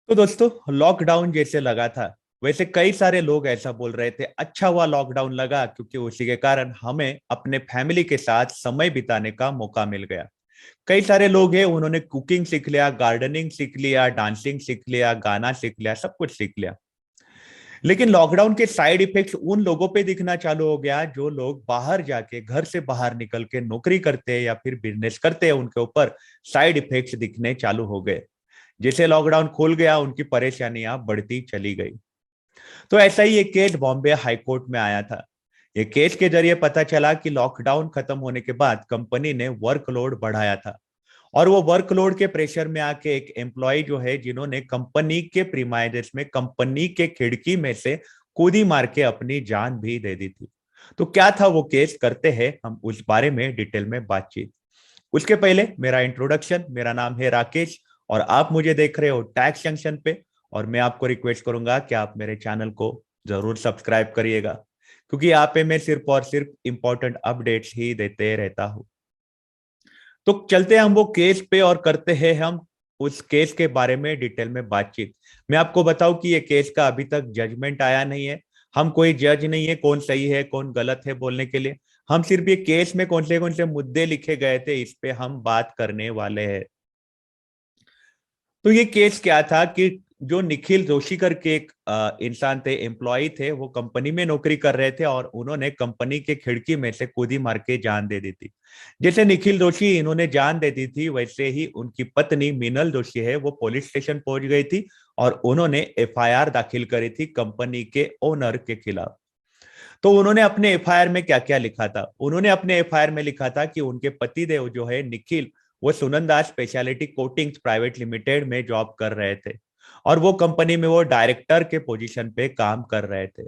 तो दोस्तों, लॉकडाउन जैसे लगा था वैसे कई सारे लोग ऐसा बोल रहे थे अच्छा हुआ लॉकडाउन लगा, क्योंकि उसी के कारण हमें अपने फैमिली के साथ समय बिताने का मौका मिल गया। कई सारे लोग हैं, उन्होंने कुकिंग सीख लिया, गार्डनिंग सीख लिया, डांसिंग सीख लिया, गाना सीख लिया, सब कुछ सीख लिया। लेकिन लॉकडाउन के साइड इफेक्ट्स उन लोगों पे दिखना चालू हो गया जो लोग बाहर जाके, घर से बाहर निकल के नौकरी करते हैं या फिर बिजनेस करते हैं, उनके ऊपर साइड इफेक्ट्स दिखने चालू हो गए। जैसे लॉकडाउन खुल गया, उनकी परेशानियां बढ़ती चली गई। तो ऐसा ही एक केस बॉम्बे हाई कोर्ट में आया था। ये केस के जरिए पता चला कि लॉकडाउन खत्म होने के बाद कंपनी ने वर्कलोड बढ़ाया था, और वो वर्कलोड के प्रेशर में आके एक एम्प्लॉय जो है, जिन्होंने कंपनी के प्रीमाइसेस में, कंपनी के खिड़की में से कूदी मार के अपनी जान भी दे दी थी। तो क्या था वो केस, करते हैं हम उस बारे में डिटेल में बातचीत। उसके पहले मेरा इंट्रोडक्शन। मेरा नाम है राकेश, और आप मुझे देख रहे हो टैक्स जंक्शन पे। और मैं आपको रिक्वेस्ट करूंगा कि आप मेरे चैनल को जरूर सब्सक्राइब करिएगा, क्योंकि यहाँ पे मैं सिर्फ और सिर्फ इंपॉर्टेंट अपडेट्स ही देते रहता हूँ। तो चलते हैं हम वो केस पे और करते हैं हम उस केस के बारे में डिटेल में बातचीत। मैं आपको बताऊं कि ये केस का अभी तक जजमेंट आया नहीं है। हम कोई जज नहीं है कौन सही है कौन गलत है बोलने के लिए। हम सिर्फ ये केस में कौन से मुद्दे लिखे गए थे, इस पे हम बात करने वाले हैं। तो ये केस क्या था कि जो निखिल जोशी करके एक इंसान थे, एम्प्लॉय थे, वो कंपनी में नौकरी कर रहे थे, और उन्होंने कंपनी के खिड़की में से कूदी मार के जान दे दी थी। जैसे निखिल जोशी इन्होंने जान दे दी थी, वैसे ही उनकी पत्नी मीनल जोशी है, वो पुलिस स्टेशन पहुंच गई थी, और उन्होंने एफआईआर दाखिल करी थी कंपनी के ओनर के खिलाफ। तो उन्होंने अपने एफआईआर में क्या क्या लिखा था? उन्होंने अपने एफआईआर में लिखा था कि उनके पतिदेव जो है निखिल, वो Sunanda speciality coatings private limited में जॉब कर रहे थे, और वो कंपनी में वो डायरेक्टर के पोजीशन पे काम कर रहे थे।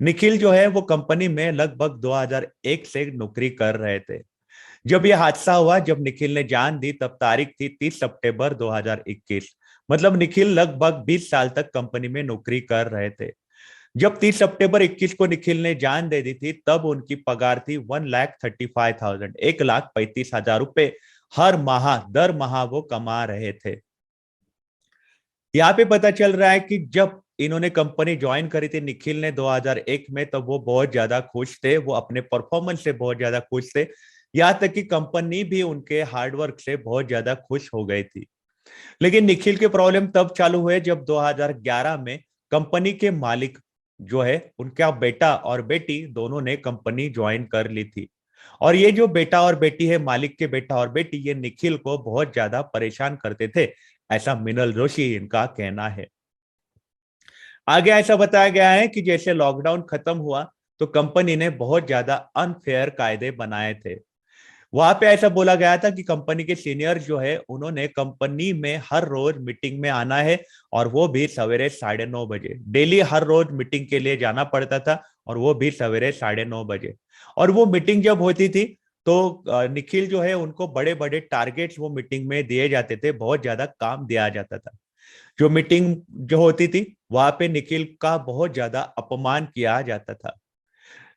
निखिल जो है वो कंपनी में लगभग 2001 से नौकरी कर रहे थे। जब ये हादसा हुआ, जब निखिल ने जान दी, तब तारीख थी 30 सितंबर 2021। मतलब निखिल लगभग 20 साल तक कंपनी में नौकरी कर रहे थे। जब 30 सितंबर 21 को निखिल ने जान दे दी थी, तब उनकी पगार थी 1,35,000, 1,35,000 रुपए हर माह, दर माह वो कमा रहे थे। यहाँ पे पता चल रहा है कि जब इन्होंने कंपनी ज्वाइन करी थी निखिल ने 2001 में, तब वो बहुत ज्यादा खुश थे, वो अपने परफॉर्मेंस से बहुत ज्यादा खुश थे। यहाँ तक कि कंपनी भी उनके हार्डवर्क से बहुत ज्यादा खुश हो गई थी। लेकिन निखिल के प्रॉब्लम तब चालू हुए जब 2011 में कंपनी के मालिक जो है, उनका बेटा और बेटी दोनों ने कंपनी ज्वाइन कर ली थी। और ये जो बेटा और बेटी है, मालिक के बेटा और बेटी, ये निखिल को बहुत ज्यादा परेशान करते थे, ऐसा मिनल जोशी इनका कहना है। आगे ऐसा बताया गया है कि जैसे लॉकडाउन खत्म हुआ, तो कंपनी ने बहुत ज्यादा अनफेयर कायदे बनाए थे। वहां पे ऐसा बोला गया था कि कंपनी के सीनियर जो है, उन्होंने कंपनी में हर रोज मीटिंग में आना है, और वो भी सवेरे 9:30 बजे। डेली हर रोज मीटिंग के लिए जाना पड़ता था, और वो भी सवेरे 9:30 बजे। और वो मीटिंग जब होती थी, तो निखिल जो है, उनको बड़े बड़े टारगेट्स वो मीटिंग में दिए जाते थे, बहुत ज्यादा काम दिया जाता था। जो मीटिंग जो होती थी, वहां पे निखिल का बहुत ज्यादा अपमान किया जाता था।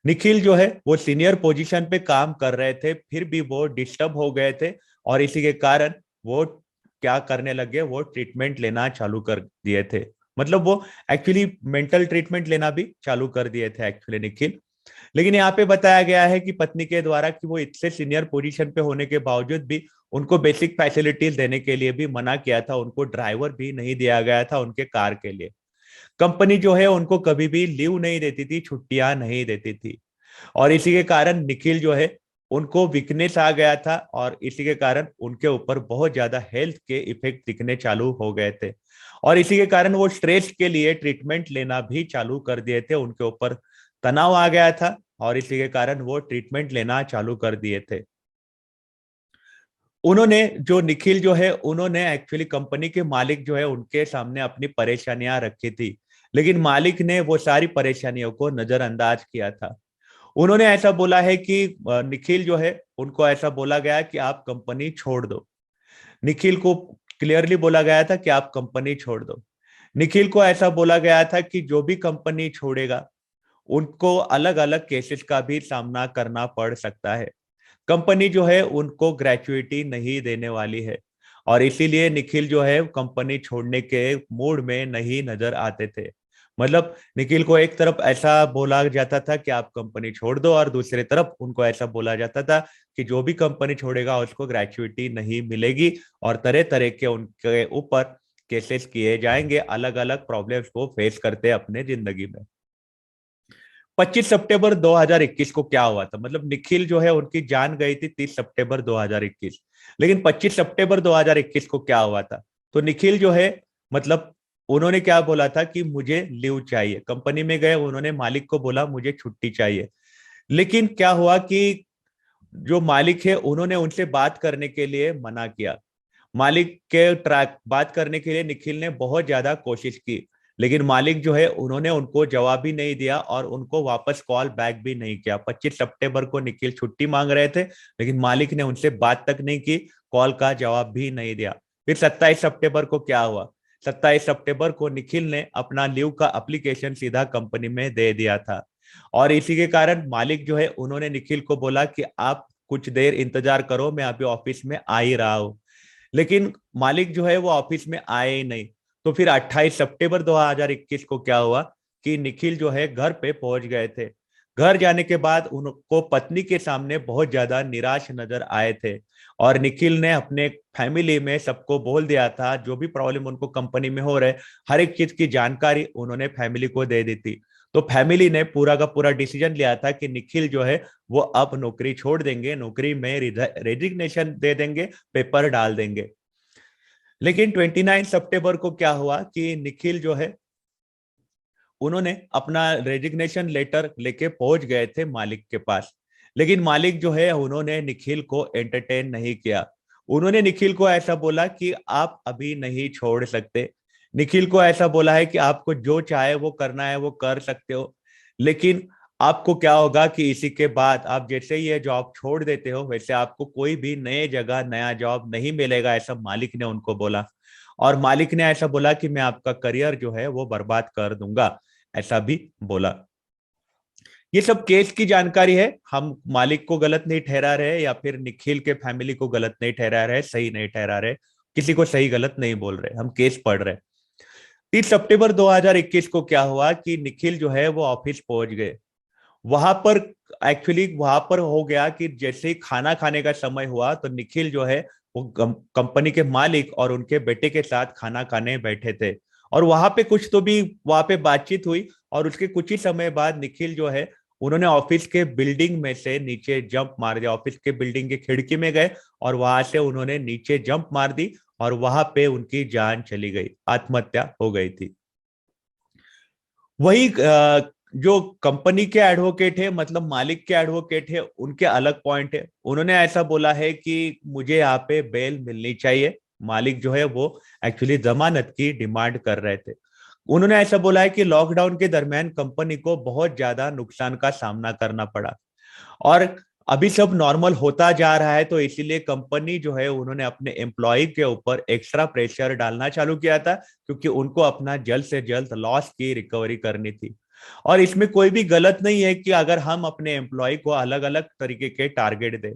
निखिल जो है वो सीनियर पोजीशन पे काम कर रहे थे, फिर भी वो डिस्टर्ब हो गए थे, और इसी के कारण वो क्या करने लगे, वो ट्रीटमेंट लेना चालू कर दिए थे। मतलब वो एक्चुअली मेंटल ट्रीटमेंट लेना भी चालू कर दिए थे एक्चुअली निखिल। लेकिन यहाँ पे बताया गया है कि पत्नी के द्वारा कि वो इतने सीनियर पोजीशन पे होने के बावजूद भी उनको बेसिक फैसिलिटीज देने के लिए भी मना किया था, उनको ड्राइवर भी नहीं दिया गया था उनके कार के लिए। कंपनी जो है उनको कभी भी लीव नहीं देती थी, छुट्टियां नहीं देती थी। और इसी के कारण निखिल जो है, उनको वीकनेस आ गया था, और इसी के कारण उनके ऊपर बहुत ज्यादा हेल्थ के इफेक्ट दिखने चालू हो गए थे। और इसी के कारण वो स्ट्रेस के लिए ट्रीटमेंट लेना भी चालू कर दिए थे, उनके ऊपर तनाव आ गया था, और इसी के कारण वो ट्रीटमेंट लेना चालू कर दिए थे। उन्होंने, जो निखिल जो है, उन्होंने एक्चुअली कंपनी के मालिक जो है, उनके सामने अपनी परेशानियां रखी थी। लेकिन मालिक ने वो सारी परेशानियों को नजरअंदाज किया था। उन्होंने ऐसा बोला है कि निखिल जो है, उनको ऐसा बोला गया कि आप कंपनी छोड़ दो। निखिल को क्लियरली बोला गया था कि आप कंपनी छोड़ दो। निखिल को ऐसा बोला गया था कि जो भी कंपनी छोड़ेगा, उनको अलग अलग केसेस का भी सामना करना पड़ सकता है। कंपनी जो है उनको ग्रेचुइटी नहीं देने वाली है। और इसीलिए निखिल जो है कंपनी छोड़ने के मूड में नहीं नजर आते थे। मतलब निखिल को एक तरफ ऐसा बोला जाता था कि आप कंपनी छोड़ दो, और दूसरी तरफ उनको ऐसा बोला जाता था कि जो भी कंपनी छोड़ेगा उसको ग्रेचुइटी नहीं मिलेगी, और तरह तरह के उनके ऊपर केसेस किए जाएंगे, अलग अलग प्रॉब्लम्स को फेस करते अपने जिंदगी में। 25 सितंबर 2021 को क्या हुआ था? मतलब निखिल जो है उनकी जान गई थी 30 सितंबर 2021, लेकिन 25 सितंबर 2021 को क्या हुआ था? तो निखिल जो है, मतलब उन्होंने क्या बोला था कि मुझे लीव चाहिए। कंपनी में गए, उन्होंने मालिक को बोला मुझे छुट्टी चाहिए। लेकिन क्या हुआ कि जो मालिक है उन्होंने उनसे बात करने के लिए मना किया। मालिक के ट्रैक बात करने के लिए निखिल ने बहुत ज्यादा कोशिश की, लेकिन मालिक जो है उन्होंने उनको जवाब ही नहीं दिया और उनको वापस कॉल बैक भी नहीं किया। 25 सितंबर को निखिल छुट्टी मांग रहे थे, लेकिन मालिक ने उनसे बात तक नहीं की, कॉल का जवाब भी नहीं दिया। फिर 27 सितंबर को क्या हुआ? 27 सितंबर को निखिल ने अपना लीव का एप्लीकेशन सीधा कंपनी में दे दिया था, और इसी के कारण मालिक जो है उन्होंने निखिल को बोला कि आप कुछ देर इंतजार करो, मैं अभी ऑफिस में आ ही रहा हूं। लेकिन मालिक जो है वो ऑफिस में आए ही नहीं। तो फिर 28 सितंबर 2021 को क्या हुआ कि निखिल जो है घर पे पहुंच गए थे। घर जाने के बाद उनको पत्नी के सामने बहुत ज्यादा निराश नजर आए थे, और निखिल ने अपने फैमिली में सबको बोल दिया था जो भी प्रॉब्लम उनको कंपनी में हो रहे, हर एक चीज की जानकारी उन्होंने फैमिली को दे दी थी। तो फैमिली ने पूरा का पूरा डिसीजन लिया था कि निखिल जो है वो अब नौकरी छोड़ देंगे, नौकरी में रेजिग्नेशन दे देंगे, पेपर डाल देंगे। लेकिन 29 सितंबर को क्या हुआ कि निखिल जो है उन्होंने अपना रेजिग्नेशन लेटर लेके पहुंच गए थे मालिक के पास। लेकिन मालिक जो है उन्होंने निखिल को एंटरटेन नहीं किया। उन्होंने निखिल को ऐसा बोला कि आप अभी नहीं छोड़ सकते। निखिल को ऐसा बोला है कि आपको जो चाहे वो करना है वो कर सकते हो, लेकिन आपको क्या होगा कि इसी के बाद आप जैसे ही ये जॉब छोड़ देते हो वैसे आपको कोई भी नए जगह नया जॉब नहीं मिलेगा, ऐसा मालिक ने उनको बोला। और मालिक ने ऐसा बोला कि मैं आपका करियर जो है वो बर्बाद कर दूंगा, ऐसा भी बोला। ये सब केस की जानकारी है, हम मालिक को गलत नहीं ठहरा रहे या फिर निखिल के फैमिली को गलत नहीं ठहरा रहे, सही नहीं ठहरा रहे, किसी को सही गलत नहीं बोल रहे, हम केस पढ़ रहे। 30 सितंबर 2021 को क्या हुआ कि निखिल जो है वो ऑफिस पहुंच गए। वहां पर एक्चुअली वहां पर हो गया कि जैसे ही खाना खाने का समय हुआ तो निखिल जो है वो कंपनी के मालिक और उनके बेटे के साथ खाना खाने बैठे थे, और वहां पे कुछ तो भी वहां पे बातचीत हुई, और उसके कुछ ही समय बाद निखिल जो है उन्होंने ऑफिस के बिल्डिंग में से नीचे जंप मार दिया। ऑफिस के बिल्डिंग की खिड़की में गए और वहां से उन्होंने नीचे जंप मार दी, और वहां पे उनकी जान चली गई, आत्महत्या हो गई थी। वही जो कंपनी के एडवोकेट है, मतलब मालिक के एडवोकेट है, उनके अलग पॉइंट है। उन्होंने ऐसा बोला है कि मुझे यहाँ पे बेल मिलनी चाहिए। मालिक जो है वो एक्चुअली जमानत की डिमांड कर रहे थे। उन्होंने ऐसा बोला है कि लॉकडाउन के दरमियान कंपनी को बहुत ज्यादा नुकसान का सामना करना पड़ा, और अभी सब नॉर्मल होता जा रहा है, तो इसीलिए कंपनी जो है उन्होंने अपने एम्प्लॉय के ऊपर एक्स्ट्रा प्रेशर डालना चालू किया था, क्योंकि उनको अपना जल्द से जल्द लॉस की रिकवरी करनी थी। और इसमें कोई भी गलत नहीं है कि अगर हम अपने एम्प्लॉय को अलग अलग तरीके के टारगेट दें।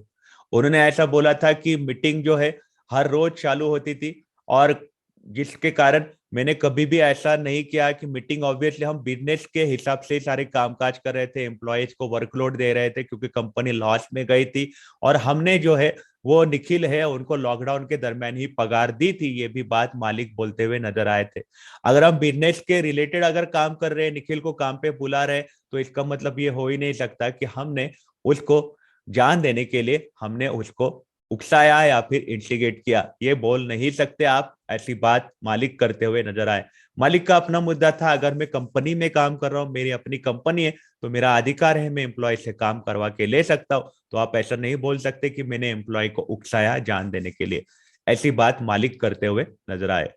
उन्होंने ऐसा बोला था कि मीटिंग जो है हर रोज चालू होती थी, और जिसके कारण मैंने कभी भी ऐसा नहीं किया कि मीटिंग, ऑब्वियसली हम बिजनेस के हिसाब से सारे कामकाज कर रहे थे, एम्प्लॉयज को वर्कलोड दे रहे थे क्योंकि कंपनी लॉस में गई थी, और हमने जो है वो निखिल है उनको लॉकडाउन के दरमियान ही पगार दी थी, ये भी बात मालिक बोलते हुए नजर आए थे। अगर हम बिजनेस के रिलेटेड अगर काम कर रहे हैं, निखिल को काम पे बुला रहे, तो इसका मतलब ये हो ही नहीं सकता कि हमने उसको जान देने के लिए हमने उसको उकसाया या फिर इंस्टिगेट किया, ये बोल नहीं सकते आप। ऐसी बात मालिक करते हुए नजर आए। मालिक का अपना मुद्दा था, अगर मैं कंपनी में काम कर रहा हूँ, मेरी अपनी कंपनी है, तो मेरा अधिकार है, मैं एम्प्लॉय से काम करवा के ले सकता हूँ। तो आप ऐसा नहीं बोल सकते कि मैंने एम्प्लॉय को उकसाया जान देने के लिए, ऐसी बात मालिक करते हुए नजर आए।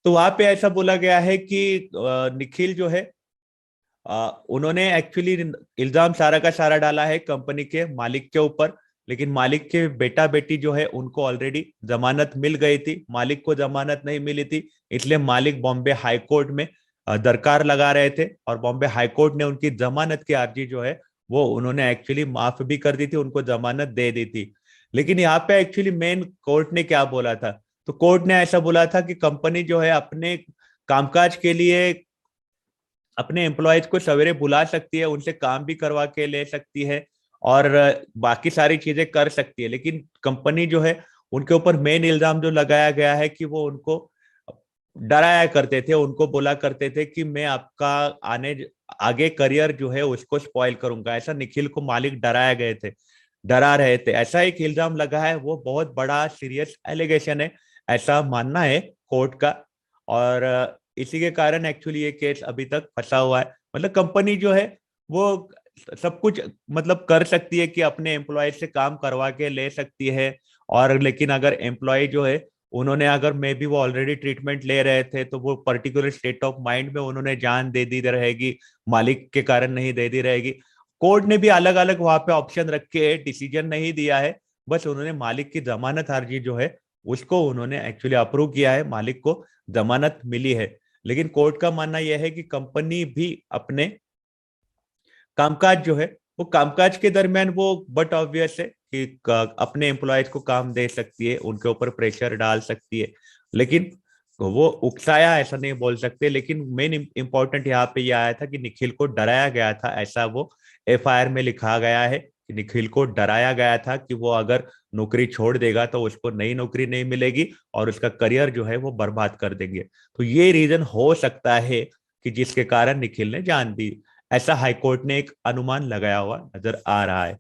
तो वहां पे ऐसा बोला गया है कि निखिल जो है उन्होंने एक्चुअली इल्जाम सारा का सारा डाला है कंपनी के मालिक के ऊपर, लेकिन मालिक के बेटा बेटी जो है उनको ऑलरेडी जमानत मिल गई थी, मालिक को जमानत नहीं मिली थी। इसलिए मालिक बॉम्बे हाई कोर्ट में दरकार लगा रहे थे, और बॉम्बे हाई कोर्ट ने उनकी जमानत की अर्जी जो है वो उन्होंने एक्चुअली माफ भी कर दी थी, उनको जमानत दे दी थी। लेकिन यहाँ पे एक्चुअली मेन कोर्ट ने क्या बोला था, तो कोर्ट ने ऐसा बोला था कि कंपनी जो है अपने कामकाज के लिए अपने एम्प्लॉयज को सवेरे बुला सकती है, उनसे काम भी करवा के ले सकती है और बाकी सारी चीजें कर सकती है, लेकिन कंपनी जो है उनके ऊपर मेन इल्जाम जो लगाया गया है कि वो उनको डराया करते थे, उनको बोला करते थे कि मैं आपका आने आगे करियर जो है उसको स्पॉइल करूंगा। ऐसा निखिल को मालिक डरा रहे थे, ऐसा एक इल्जाम लगा है। वो बहुत बड़ा सीरियस एलिगेशन है, ऐसा मानना है कोर्ट का। और इसी के कारण एक्चुअली ये केस अभी तक फंसा हुआ है। मतलब कंपनी जो है वो सब कुछ मतलब कर सकती है कि अपने एम्प्लॉय से काम करवा के ले सकती है, और लेकिन अगर एम्प्लॉय जो है उन्होंने अगर मे बी वो ऑलरेडी ट्रीटमेंट ले रहे थे तो वो पर्टिकुलर स्टेट ऑफ माइंड में उन्होंने जान दे दी रहेगी, मालिक के कारण नहीं दे दी रहेगी। कोर्ट ने भी अलग अलग वहां पे ऑप्शन रखे, डिसीजन नहीं दिया है, बस उन्होंने मालिक की जमानत अर्जी जो है उसको उन्होंने एक्चुअली अप्रूव किया है, मालिक को जमानत मिली है। लेकिन कोर्ट का मानना यह है कि कंपनी भी अपने कामकाज जो है वो कामकाज के दरमियान वो बट ऑब्वियस है कि अपने एम्प्लॉयज को काम दे सकती है, उनके ऊपर प्रेशर डाल सकती है, लेकिन वो उकसाया ऐसा नहीं बोल सकते। लेकिन मेन इंपॉर्टेंट यहाँ पे यह आया था कि निखिल को डराया गया था, ऐसा वो एफआईआर में लिखा गया है कि निखिल को डराया गया था कि वो अगर नौकरी छोड़ देगा तो उसको नई नौकरी नहीं मिलेगी और उसका करियर जो है वो बर्बाद कर देंगे। तो ये रीजन हो सकता है कि जिसके कारण निखिल ने जान दी, ऐसा हाईकोर्ट ने एक अनुमान लगाया हुआ नजर आ रहा है।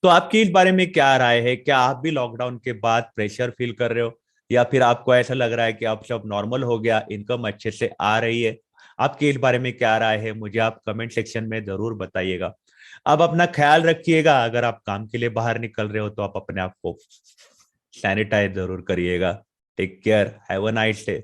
तो आपकी इस बारे में क्या राय है? क्या आप भी लॉकडाउन के बाद प्रेशर फील कर रहे हो, या फिर आपको ऐसा लग रहा है कि अब सब नॉर्मल हो गया, इनकम अच्छे से आ रही है? आपकी इस बारे में क्या राय है, मुझे आप कमेंट सेक्शन में जरूर बताइएगा। आप अपना ख्याल रखिएगा, अगर आप काम के लिए बाहर निकल रहे हो तो आप अपने आप को सैनिटाइज जरूर करिएगा। Take care, have a nice day.